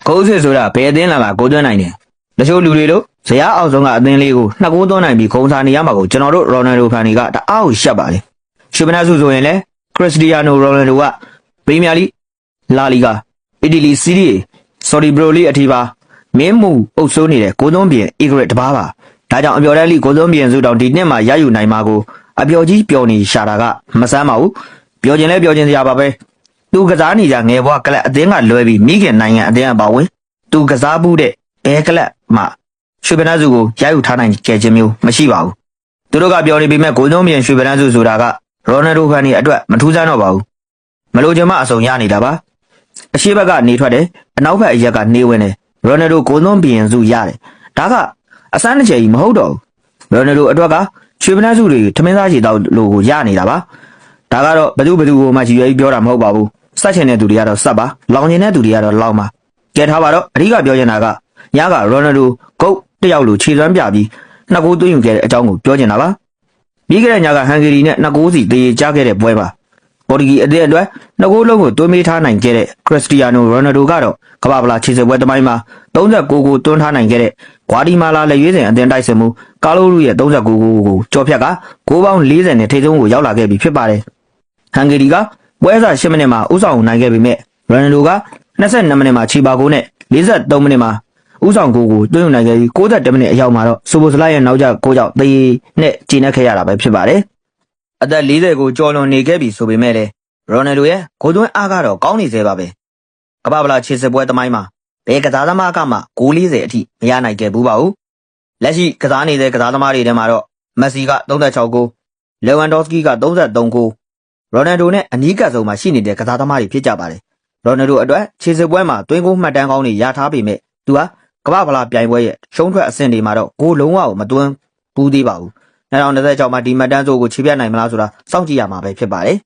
ကိုးစစ်ဆိုတာဘယ်အသင်းလာလာကိုသွင်းနိုင်တယ်တချို့လူတွေလို့ဇရာအောင်ဆုံးကအသင်းလေးကိုနှစ်ကိုးသွင်းနိုင်ပြီးခုံစာနေရမှာကိုကျွန်တော်တို့ရိုနယ်ဒိုဖန်တွေကတအားကိုရှက်ပါလေရှုပနစုဆိုရင်လည်းခရစ္စတီယာနိုရိုနယ်ဒိုကပရီးမီယာလိလာလီဂါအီတလီစီးရီးဆော်ဒီဘရိုလီအထိပါမင်းမှုအုပ်စိုးနေတဲ့ကိုသွန်းပြင်အီဂရက်တပါးပါဒါကြောင့်အပျော်တဲ့လိကိုသွန်းပြင်စုတောင်ဒီနှစ်မှာရယူနိုင်မှာကိုအပျော်ကြီးပျော်နေရှာတာကမဆမ်းပါဘူးပျော်ခြင်းလဲပျော်ခြင်းစရာပါပဲသူကစားနေကြငယ်ဘွားကလပ်အသင်းကလွဲပြီးမိခင်နိုင်ငံအသင်းအပါဝင်သူကစားမှုတဲ့ဘဲကလပ်မှရွှေပနစုကိုရယူထားနိုင်ခဲ့ခြင်းမျိုးမရှိပါဘူးသူတို့ကပြောနေပေမဲ့ကိုသွန်းပြင်ရွှေပနစုဆိုတာကရိုနယ်ဒိုဖန်တွေအတွက်မထူးဆန်းတော့ပါဘူးမလိုချင်မှအစုံရနေတာပါအရှိဘက်ကနေထွက်တယ်အနောက်ဘက်အရက်ကနေဝင်တယ်ရိုနယ်ဒိုကိုသွန်းပြင်စုရတယ်ဒါကအစမ်းတစ်ချိန်ကြီးမဟုတ်တော့ဘူးရိုနယ်ဒိုအတွက်ကရွှေပနစုတွေထမင်းစားချေတော့လို့ကိုရနေတာပါဒါကတော့ဘသူကိုမှကြီးရွယ်ပြောတာမဟုတ်ပါဘူးစက်ချင်တဲ့သူတွေကတော့စက်ပါလောင်ချင်တဲ့သူတွေကတော့လောင်ပါကဲထားပါတော့အဓိကပြောချင်တာကညကရိုနယ်ဒိုဂုတ်တယောက်လိုခြေစွမ်းပြပြီးနှစ်ကိုးသွင်းယူခဲ့တဲ့အကြောင်းကိုပြောချင်တာပါပြီးခဲ့တဲ့ညကဟန်ဂေရီနဲ့နှစ်ကိုးစီတေးကြခဲ့တဲ့ပွဲပါပေါ်တူဂီအသင်းအတွက်နှစ်ကိုးလုံးကိုသွင်းမေးထားနိုင်ခဲ့တဲ့ခရစ္စတီယာနိုရိုနယ်ဒိုကတော့ကမ္ဘာ့ဖလားခြေစစ်ပွဲတမိုင်းမှာ39ကိုသွင်းထားနိုင်ခဲ့တဲ့ဂွာဒီမာလာလက်ရွေးစင်အသင်းတိုက်စစ်မှုကာလိုလူရဲ့39ကိုကျော်ဖြတ်ကဂိုးပေါင်း40နဲ့ထိပ်ဆုံးကိုရောက်လာခဲ့ပြီဖြစ်ပါတယ်ဟန်ဂေရီကပွဲစား10မိနစ်မှာဥဆောင်နိုင်ခဲ့ပေမဲ့ရိုနယ်ဒိုက22မိနစ်မှာချီပါကိုနဲ့43မိနစ်မှာဥဆောင်ကိုသွင်းယူနိုင်ခဲ့ပြီး61မိနစ်အရောက်မှာတော့ဆိုဘိုစလိုက်ရဲ့နောက်ကျ6ကြောင့်သေနဲ့ကျင်းနေခဲ့ရတာပဲဖြစ်ပါတယ်အသက်40ကိုကျော်လွန်နေခဲ့ပြီဆိုပေမဲ့လည်းရိုနယ်ဒိုရဲ့ဂိုးသွင်းအားကတော့ကောင်းနေသေးပါပဲကမ္ဘာ့ဖလားခြေစစ်ပွဲသမိုင်းမှာဘယ်ကစားသမားကမှဂိုး40အထိမရနိုင်ခဲ့ဘူးပါဘူးလက်ရှိကစားနေတဲ့ကစားသမားတွေထဲမှာတော့မက်ဆီက36ဂိုးလေဝမ်ဒေါစကီက33ဂိုးရိုနယ်ဒိုနဲ့အနီးကပ်ဆုံးမှာရှိနေတဲ့ကစားသမားတွေဖြစ်ကြပါတယ်ရိုနယ်ဒိုအတွက်ခြေစစ်ပွဲမှာသွင်းဂိုးမှတ်တမ်းကောင်းတွေရထားပေမဲ့သူဟာကမ္ဘာ့ဖလားပြိုင်ပွဲရဲ့ရှုံးထွက်အဆင့်တွေမှာတော့ဂိုးလုံးဝမသွင်းဘူးသေးပါဘူး2026မှာဒီမှတ်တမ်းစိုးကိုခြေပြတ်နိုင်မလားဆိုတာစောင့်ကြည့်ရမှာပဲဖြစ်ပါတယ်